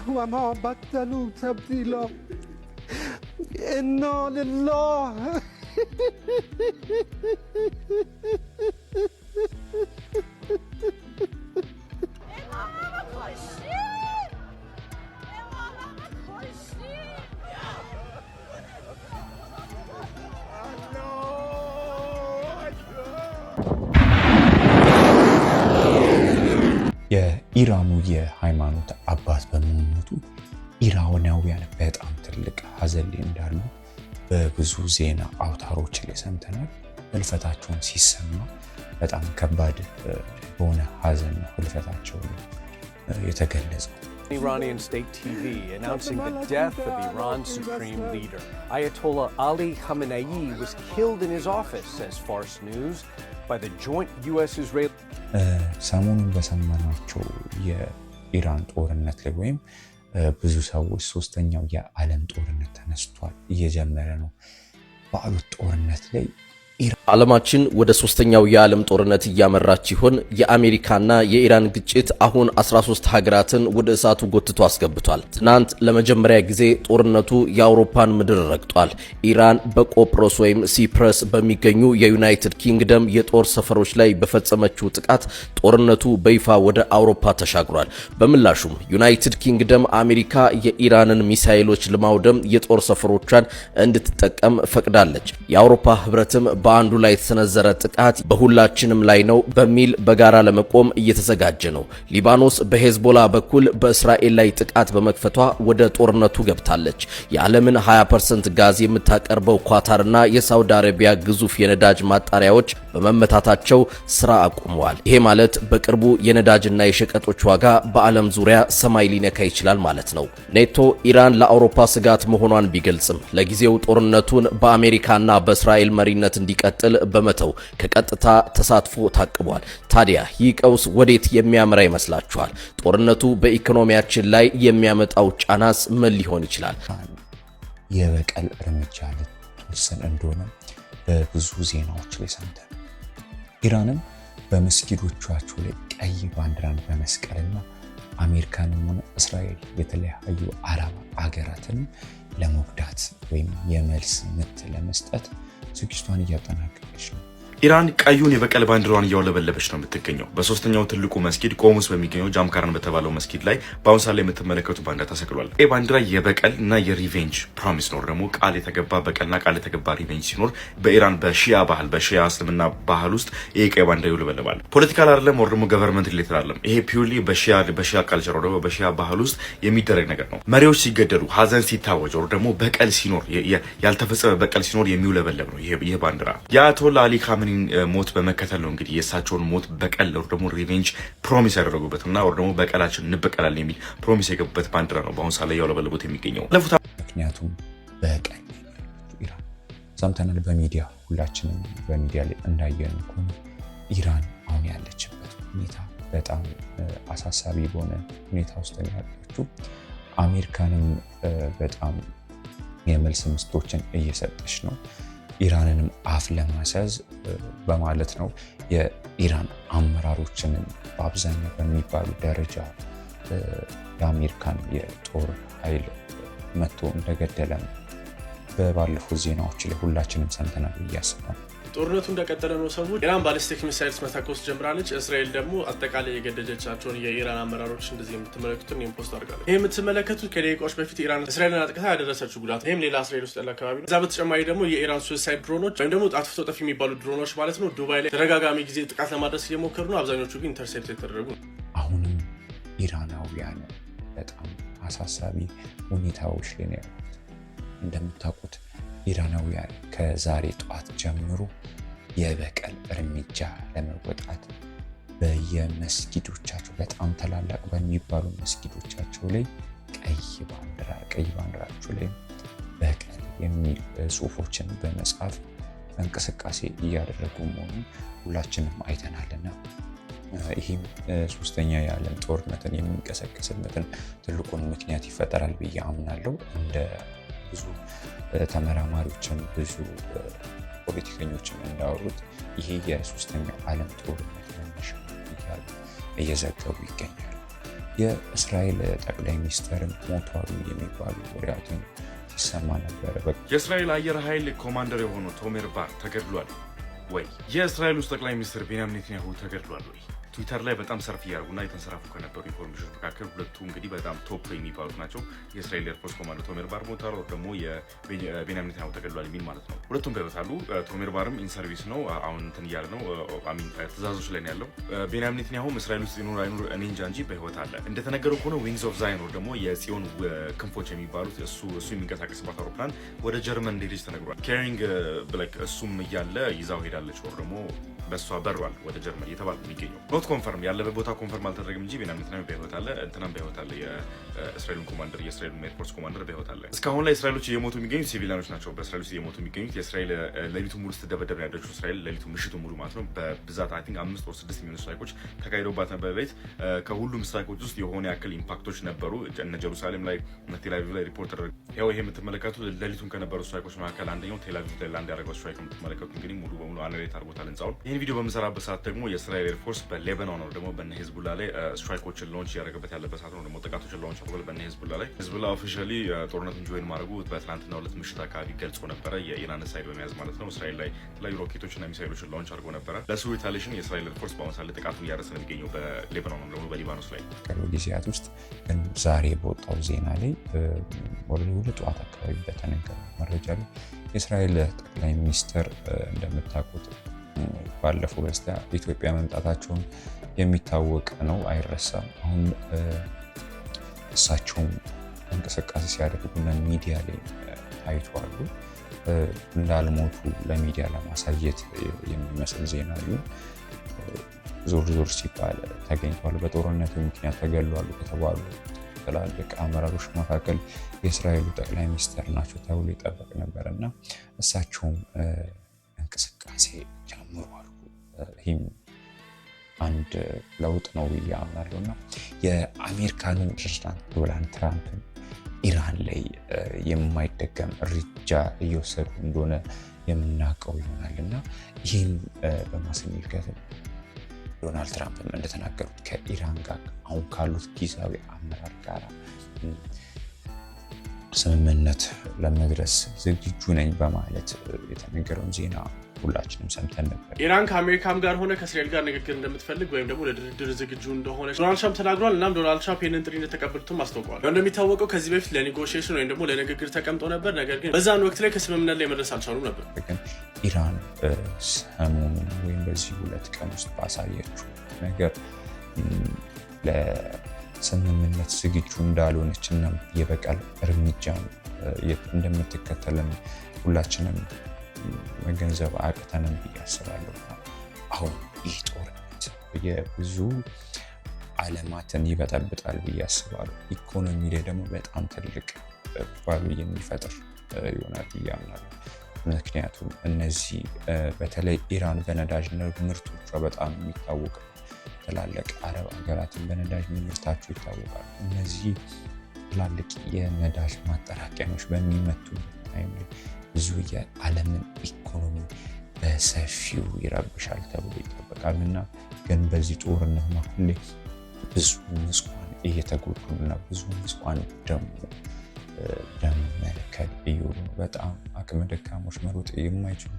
وما بدلوا تبديلا إنا لله የኢራኑ የሃይማኖት አባት በመሞቱ ኢራናውያን በጣም ትልቅ ሀዘን ላይ እንዳሉ በብዙ ዜና አውታሮች ላይ ሰምተናል። ህልፈታቸውን ሲሰማ በጣም ከባድ በሆነ ሀዘን ነው ህልፈታቸው የተገለጸው። Iranian state TV announcing the death of Iran's supreme leader. Ayatollah Ali Khamenei was killed in his office, says Fars News, by the joint US-Israel. ሰሞኑን በሰማናቸው የኢራን ጦርነት ላይ ወይም ብዙ ሰዎች ሶስተኛው የዓለም ጦርነት ተነስቷል እየጀመረ ነው ባሉት ጦርነት ላይ ዓለማችን ወደ ሶስተኛው የዓለም ጦርነት እያመራች ሲሆን የአሜሪካና የኢራን ግጭት አሁን 13 ሀገራትን ወደ እሳቱ ጎትቶ አስገብቷል። ትናንት ለመጀመሪያ ጊዜ ጦርነቱ የአውሮፓን ምድር ረግጧል። ኢራን በቆጵሮስ ወይም ሲፕረስ በሚገኙ የዩናይትድ ኪንግደም የጦር ሰፈሮች ላይ በፈጸመችው ጥቃት ጦርነቱ በይፋ ወደ አውሮፓ ተሻግሯል። በምላሹም ዩናይትድ ኪንግደም አሜሪካ የኢራንን ሚሳኤሎች ለማውደም የጦር ሰፈሮቿን እንድትጠቀም ፈቅዳለች። የአውሮፓ ህብረትም በአንዱ ላይ የተሰነዘረ ጥቃት በሁላችንም ላይ ነው በሚል በጋራ ለመቆም እየተዘጋጀ ነው። ሊባኖስ በሄዝቦላ በኩል በእስራኤል ላይ ጥቃት በመክፈቷ ወደ ጦርነቱ ገብታለች። የዓለምን 20% ጋዝ የምታቀርበው ኳታርና የሳውዲ አረቢያ ግዙፍ የነዳጅ ማጣሪያዎች በመመታታቸው ስራ አቁመዋል። ይሄ ማለት በቅርቡ የነዳጅና የሸቀጦች ዋጋ በዓለም ዙሪያ ሰማይ ሊነካ ይችላል ማለት ነው። ኔቶ ኢራን ለአውሮፓ ስጋት መሆኗን ቢገልጽም ለጊዜው ጦርነቱን በአሜሪካና በእስራኤል መሪነት እንዲቀጥል በመተው ከቀጥታ ተሳትፎ ታቅቧል። ታዲያ ይህ ቀውስ ወዴት የሚያመራ ይመስላችኋል? ጦርነቱ በኢኮኖሚያችን ላይ የሚያመጣው ጫናስ ምን ሊሆን ይችላል? የበቀል እርምጃ ልትወስን እንደሆነ በብዙ ዜናዎች ላይ ሰምተናል። ኢራንም በመስጊዶቻቸው ላይ ቀይ ባንዲራን በመስቀልና አሜሪካንም ሆነ እስራኤል የተለያዩ አረብ አገራትንም ለመጉዳት ወይም የመልስ ምት ለመስጠት ዝግጅቷን እያጠናቀቀች ነው። ኢራን ቀዩን የበቀል ባንዲራዋን እያውለበለበች ነው የምትገኘው። በሶስተኛው ትልቁ መስጊድ ቆሙስ በሚገኘው ጃምካራን በተባለው መስጊድ ላይ በአሁን ሰዓት ላይ የምትመለከቱ ባንዲራ ተሰቅሏል። ይህ ባንዲራ የበቀል እና የሪቬንጅ ፕሮሚስ ነው። ደግሞ ቃል የተገባ በቀልና ቃል የተገባ ሪቬንጅ ሲኖር በኢራን በሺያ ባህል በሺያ እስልምና ባህል ውስጥ ይሄ ቀይ ባንዲራ ይውለበለባል። ፖለቲካል አይደለም ወር ደግሞ ገቨርንመንት ሪሌትድ አይደለም። ይሄ ፒውርሊ በሺያ ካልቸር ደግሞ በሺያ ባህል ውስጥ የሚደረግ ነገር ነው። መሪዎች ሲገደሉ፣ ሀዘን ሲታወጅ ወር ደግሞ በቀል ሲኖር ያልተፈጸመ በቀል ሲኖር የሚውለበለብ ነው ይሄ ባንዲራ። የአያቶላ አሊ ካሜኒ ሞት በመከተል ነው እንግዲህ የእሳቸውን ሞት በቀል ወር ደግሞ ሪቬንጅ ፕሮሚስ ያደረጉበትና ወር ደግሞ በቀላችን እንበቀላለን የሚል ፕሮሚስ የገቡበት ባንዲራ ነው በአሁን ሰዓት ላይ ያውለበለቡት የሚገኘው። ምክንያቱም በቀል ኢራን ሰምተናል። በሚዲያ ሁላችንም በሚዲያ ላይ እንዳየነው ከሆነ ኢራን አሁን ያለችበት ሁኔታ በጣም አሳሳቢ በሆነ ሁኔታ ውስጥ ነው ያለችው። አሜሪካንም በጣም የመልስ ምስቶችን እየሰጠች ነው። ኢራንንም አፍ ለማስያዝ በማለት ነው የኢራን አመራሮችን በአብዛኛው በሚባሉ ደረጃ የአሜሪካን የጦር ኃይል መጥቶ እንደገደለ ነው በባለፉት ዜናዎች ላይ ሁላችንም ሰምተናል እያስባል። ጦርነቱ እንደቀጠለ ነው። ሰዎች ኢራን ባሊስቲክ ሚሳይልስ መታኮስ ጀምራለች። እስራኤል ደግሞ አጠቃላይ የገደጀቻቸውን የኢራን አመራሮች እንደዚህ የምትመለከቱን ፖስት አድርጋለች። ይሄ የምትመለከቱት ከደቂቃዎች በፊት ኢራን እስራኤልን አጥቅታ ያደረሰችው ጉዳት፣ ይሄም ሌላ እስራኤል ውስጥ ያለ አካባቢ ነው። እዛ በተጨማሪ ደግሞ የኢራን ሱሳይድ ድሮኖች ወይም ደግሞ አጥፍቶ ጠፊ የሚባሉ ድሮኖች ማለት ነው ዱባይ ላይ ተደጋጋሚ ጊዜ ጥቃት ለማድረስ እየሞከሩ ነው። አብዛኞቹ ግን ኢንተርሴፕት የተደረጉ ነው። አሁንም ኢራናውያን በጣም አሳሳቢ ሁኔታዎች ላይ ነው ያሉት። እንደምታውቁት ኢራናውያን ከዛሬ ጠዋት ጀምሮ የበቀል እርምጃ ለመወጣት በየመስጊዶቻቸው በጣም ታላላቅ በሚባሉ መስጊዶቻቸው ላይ ቀይ ባንዲራቸው ላይ በቀል የሚል ጽሁፎችን በመጻፍ እንቅስቃሴ እያደረጉ መሆኑን ሁላችንም አይተናልና ይህም ሶስተኛ የዓለም ጦርነትን የሚንቀሰቀስበትን ትልቁን ምክንያት ይፈጠራል ብዬ አምናለሁ። እንደ ብዙ ተመራማሪዎችም ብዙ ፖለቲከኞችም እንዳወሩት ይሄ የሶስተኛው ዓለም ጦርነት መነሻ እያሉ እየዘገቡ ይገኛሉ። የእስራኤል ጠቅላይ ሚኒስትርም ሞቷል የሚባሉ ወሬያትን ሲሰማ ነበር። የእስራኤል አየር ኃይል ኮማንደር የሆነው ቶሜር ባር ተገድሏል ወይ? የእስራኤል ውስጥ ጠቅላይ ሚኒስትር ቤንያሚን ኔታንያሁ ተገድሏል ወይ? ትዊተር ላይ በጣም ሰርፍ እያደረጉና የተንሰራፉ ከነበሩ ኢንፎርሜሽኖች መካከል ሁለቱ እንግዲህ በጣም ቶፕ የሚባሉት ናቸው። የእስራኤል ኤርፎርስ ኮማንደር ቶሜር ባር ሞቷል፣ ደግሞ የቤንያሚን ኔታንያሁ ተገድሏል የሚል ማለት ነው። ሁለቱም በህይወት አሉ። ቶሜር ባርም ኢንሰርቪስ ነው፣ አሁን እንትን እያለ ነው፣ ትእዛዞች ላይ ያለው። ቤንያሚን ኔታንያሁም እስራኤል ውስጥ ይኖር አይኖር እኔ እንጃ እንጂ በህይወት አለ። እንደተነገረው ከሆነ ዊንግስ ኦፍ ዛይን ደግሞ የጽዮን ክንፎች የሚባሉት እሱ የሚንቀሳቀስባት አውሮፕላን ወደ ጀርመን እንደሄደች ተነግሯል። ካሪንግ ብላክ እሱም እያለ ይዛው ሄዳለች፣ ወር ደግሞ በሷ በሯል ወደ ጀርመን እየተባለ የሚገኘው ኖት ኮንፈርም ያለበት ቦታ ኮንፈርም አልተደረገም እንጂ ቤንያሚን ኔታንያሁ በህይወት አለ፣ እንትናም በህይወት አለ። የእስራኤሉን ኮማንደር የእስራኤሉን ኤርፎርስ ኮማንደር በህይወት አለ። እስካሁን ላይ እስራኤሎች እየሞቱ የሚገኙት ሲቪሊያኖች ናቸው። በእስራኤል ውስጥ እየሞቱ የሚገኙት የእስራኤል ሌሊቱን ሙሉ ስትደበደብ ያደረችው እስራኤል ሌሊቱን ምሽቱን ሙሉ ማለት ነው። በብዛት አይ ቲንክ 5 or 6 የሚሆኑ ስትራይኮች ተካሂደውባት ነበር ሌሊት። ከሁሉም ስትራይኮች ውስጥ የሆነ ያክል ኢምፓክቶች ነበሩ። እነ ጀሩሳሌም ላይ ቴል አቪቭ ላይ ሪፖርት ተደረገ። ያው ይሄ የምትመለከቱት ሌሊቱን ከነበሩ ስትራይኮች መካከል አንደኛው ቴል አቪቭ ላይ ላንድ ያደረገው ስትራይክ የምትመለከቱት እንግዲህ ሙሉ በሙሉ አነሬት አድርጎታል ህንጻውን። ይህን ቪዲዮ በምሰራበት ሰዓት ደግሞ የእስራኤል ኤርፎርስ በሌባኖን ነው ደግሞ በነ ሂዝቡላ ላይ ስትራይኮችን ላውንች ያደረገበት ያለበት ሰዓት ነው። ደግሞ ጥቃቶችን ላውንች አድርጓል በነ ሂዝቡላ ላይ። ሂዝቡላ ኦፊሻሊ ጦርነቱን ጆይን ማድረጉ በትናንትናው ዕለት ምሽት አካባቢ ገልጾ ነበረ፣ የኢራን ሳይድ በመያዝ ማለት ነው። እስራኤል ላይ የተለያዩ ሮኬቶችና ሚሳይሎችን ላውንች አድርጎ ነበረ። ለሱ ሪታሊሽን የእስራኤል ኤርፎርስ በአሁኑ ሰዓት ጥቃቱን እያደረሰ ነው የሚገኘው በሌባኖን ደግሞ በሊባኖስ ላይ። ቅርብ ጊዜያት ውስጥ ግን ዛሬ በወጣው ዜና ላይ ወደ ጠዋት አካባቢ በተነገረው መረጃ ላይ የእስራኤል ጠቅላይ ሚኒስትር እንደምታውቁት ባለፈው በስቲያ ኢትዮጵያ መምጣታቸውን የሚታወቅ ነው፣ አይረሳም። አሁን እሳቸውም እንቅስቃሴ ሲያደርጉና ሚዲያ ላይ ታይተዋሉ። እንዳልሞቱ ለሚዲያ ለማሳየት የሚመስል ዜና ቢሆን ዞር ዞር ሲባል ተገኝተዋል። በጦርነቱ ምክንያት ተገሏሉ ከተባሉ ትላልቅ አመራሮች መካከል የእስራኤሉ ጠቅላይ ሚኒስትር ናቸው ተብሎ ይጠበቅ ነበር እና እሳቸውም እንቅስቃሴ ጀምሯሉ። ይህም አንድ ለውጥ ነው ብዬ አምናለሁ እና የአሜሪካኑ ፕሬዝዳንት ዶናልድ ትራምፕን ኢራን ላይ የማይደገም እርምጃ እየወሰዱ እንደሆነ የምናውቀው ይሆናል እና ይህም በማስመልከት ዶናልድ ትራምፕም እንደተናገሩት ከኢራን ጋር አሁን ካሉት ጊዜያዊ አመራር ጋር ስምምነት ለመድረስ ዝግጁ ነኝ በማለት የተነገረውን ዜና ሁላችንም ሰምተን ነበር። ኢራን ከአሜሪካም ጋር ሆነ ከእስራኤል ጋር ንግግር እንደምትፈልግ ወይም ደግሞ ለድርድር ዝግጁ እንደሆነ ዶናልድ ትራምፕ ተናግሯል። እናም ዶናልድ ትራምፕ ይህንን ጥሪ እንደተቀበሉትም አስታውቀዋል። እንደሚታወቀው ከዚህ በፊት ለኔጎሽዬሽን ወይም ደግሞ ለንግግር ተቀምጠው ነበር። ነገር ግን በዛን ወቅት ላይ ከስምምነት ላይ መድረስ አልቻሉም ነበር። ግን ኢራን ሰሞኑን ወይም በዚህ 2 ቀን ውስጥ ባሳየችው ነገር ለስምምነት ዝግጁ እንዳልሆነች እና የበቀል እርምጃ እንደምትከተልን ሁላችንም መገንዘብ አቅተንም ብዬ አስባለሁ። አሁን ይህ ጦርነት የብዙ ዓለማትን ይበጠብጣል ብዬ አስባለሁ። ኢኮኖሚ ላይ ደግሞ በጣም ትልቅ ባሉ የሚፈጥር ይሆናል ብዬ አምናለሁ። ምክንያቱም እነዚህ በተለይ ኢራን በነዳጅ ምርቶቿ በጣም የሚታወቅ ትላልቅ አረብ ሀገራትን በነዳጅ ምርታቸው ይታወቃሉ። እነዚህ ትላልቅ የነዳጅ ማጠራቀሚያዎች በሚመቱበት ታይም ላይ ብዙ የዓለምን ኢኮኖሚ በሰፊው ይረብሻል ተብሎ ይጠበቃል እና ግን በዚህ ጦርነት መሀል ላይ ብዙ ንጹሃን እየተጎዱና ብዙ ንጹሃን ደግሞ ደም መለከት እየሆኑ በጣም አቅመ ደካሞች መሮጥ የማይችሉ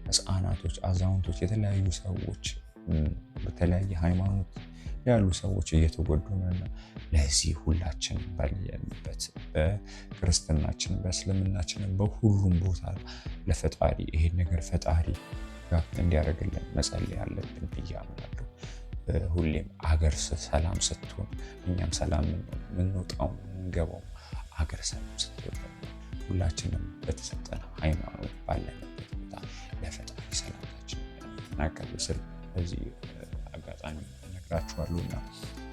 ህፃናቶች፣ አዛውንቶች፣ የተለያዩ ሰዎች በተለያየ ሃይማኖት ያሉ ሰዎች እየተጎዱ ነውና ለዚህ ሁላችን ባለንበት በክርስትናችን በእስልምናችን በሁሉም ቦታ ለፈጣሪ ይሄን ነገር ፈጣሪ ጋር እንዲያደርግልን መጸለይ አለብን ብዬ አምናለሁ። ሁሌም አገር ሰላም ስትሆን እኛም ሰላም የምንወጣው የምንገባው አገር ሰላም ስትሆን ሁላችንም በተሰጠን ሃይማኖት ባለንበት ቦታ ለፈጣሪ ሰላማችን እናቀርብ ስል በዚህ አጋጣሚ ነግራችኋለሁና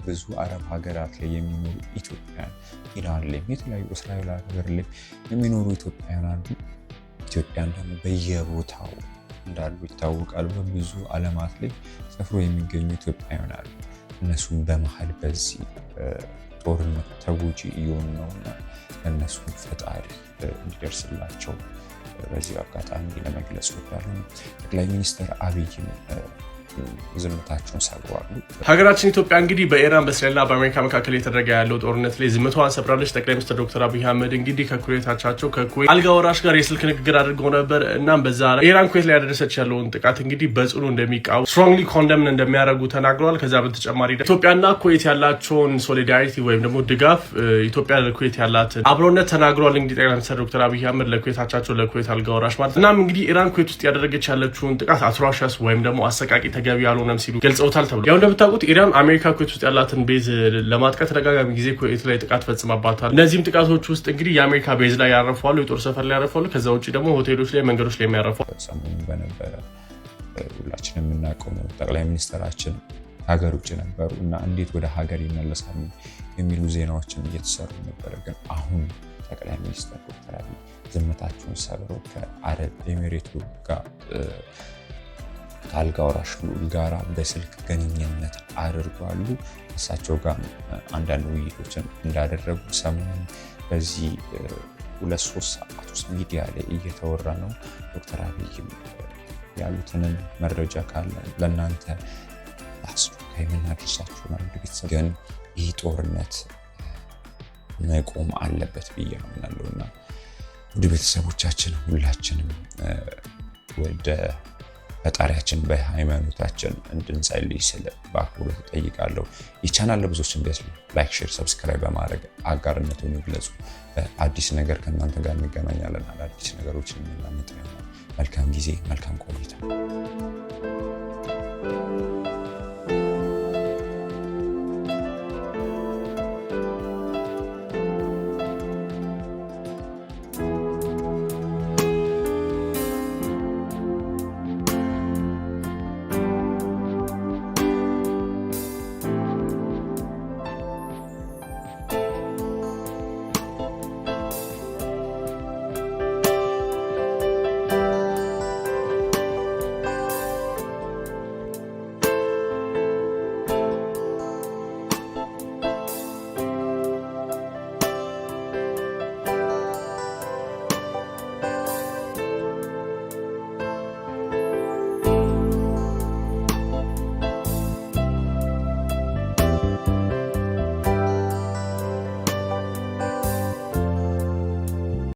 ብዙ አረብ ሀገራት ላይ የሚኖሩ ኢትዮጵያውያን ኢራን ላይ የተለያዩ እስራኤል ሀገር ላይ የሚኖሩ ኢትዮጵያውያን አሉ። ኢትዮጵያን ደግሞ በየቦታው እንዳሉ ይታወቃል። በብዙ ዓለማት ላይ ሰፍሮ የሚገኙ ኢትዮጵያውያን አሉ። እነሱም በመሀል በዚህ ጦርነት ተጎጂ እየሆኑ ነውና እነሱ ፈጣሪ እንዲደርስላቸው በዚህ አጋጣሚ ለመግለጽ ወዳለሁ። ጠቅላይ ሚኒስትር አብይም ዝምታቸውን ሰብረዋል። ሀገራችን ኢትዮጵያ እንግዲህ በኢራን በእስራኤልና በአሜሪካ መካከል የተደረገ ያለው ጦርነት ላይ ዝምታዋን ሰብራለች። ጠቅላይ ሚኒስትር ዶክተር አብይ አህመድ እንግዲህ ከኩዌታቻቸው ከኩዌት አልጋ ወራሽ ጋር የስልክ ንግግር አድርገው ነበር። እናም በዛ ላይ ኢራን ኩዌት ላይ ያደረሰች ያለውን ጥቃት እንግዲህ በጽኑ እንደሚቃወሙ ስትሮንግሊ ኮንደምን እንደሚያደርጉ ተናግረዋል። ከዛ በተጨማሪ ኢትዮጵያና ኩዌት ያላቸውን ሶሊዳሪቲ ወይም ደግሞ ድጋፍ ኢትዮጵያ ለኩዌት ያላትን አብሮነት ተናግረዋል። እንግዲህ ጠቅላይ ሚኒስትር ዶክተር አብይ አህመድ ለኩዌታቻቸው ለኩዌት አልጋ ወራሽ ማለት እናም እንግዲህ ኢራን ኩዌት ውስጥ ያደረገች ያለችውን ጥቃት አትሮሸስ ወይም ደግሞ አሰቃቂ ተገቢ ያልሆነም ሲሉ ገልጸውታል ተብሏል። ያው እንደምታውቁት ኢራን አሜሪካ ኩዌት ውስጥ ያላትን ቤዝ ለማጥቃት ተደጋጋሚ ጊዜ ኩዌት ላይ ጥቃት ፈጽማባታል። እነዚህም ጥቃቶች ውስጥ እንግዲህ የአሜሪካ ቤዝ ላይ ያረፋሉ፣ የጦር ሰፈር ላይ ያረፋሉ። ከዛ ውጭ ደግሞ ሆቴሎች ላይ፣ መንገዶች ላይ የሚያረፋሉ። ሰሞኑን በነበረ ሁላችንም የምናውቀው ነው። ጠቅላይ ሚኒስትራችን ሀገር ውጭ ነበሩ እና እንዴት ወደ ሀገር ይመለሳሉ የሚሉ ዜናዎችን እየተሰሩ ነበረ። ግን አሁን ጠቅላይ ሚኒስትር ዶክተር አብይ ዝምታቸውን ሰብረው ከአረብ ኤሚሬቱ ጋር ከአልጋ ወራሽ ልዑል ጋር በስልክ ግንኙነት አድርጓሉ። እሳቸው ጋር አንዳንድ ውይይቶችን እንዳደረጉ ሰሞኑን በዚህ 2-3 ሰዓት ውስጥ ሚዲያ ላይ እየተወራ ነው። ዶክተር አብይም ያሉትንም መረጃ ካለ ለእናንተ አስቸኳይ የምናደርሳችሁ ነው። ቤተሰብ ግን ይህ ጦርነት መቆም አለበት ብዬ አምናለሁ እና ውድ ቤተሰቦቻችን ሁላችንም ወደ ፈጣሪያችን በሃይማኖታችን እንድንጸልይ ስለ በአክብሮት እጠይቃለሁ። ይቻናል ለብዙዎች እንዲደርስ ላይክ፣ ሼር፣ ሰብስክራይብ በማድረግ አጋርነቱን ይግለጹ። በአዲስ ነገር ከእናንተ ጋር እንገናኛለን። አዳዲስ ነገሮችን እናመጣለን። መልካም ጊዜ፣ መልካም ቆይታ።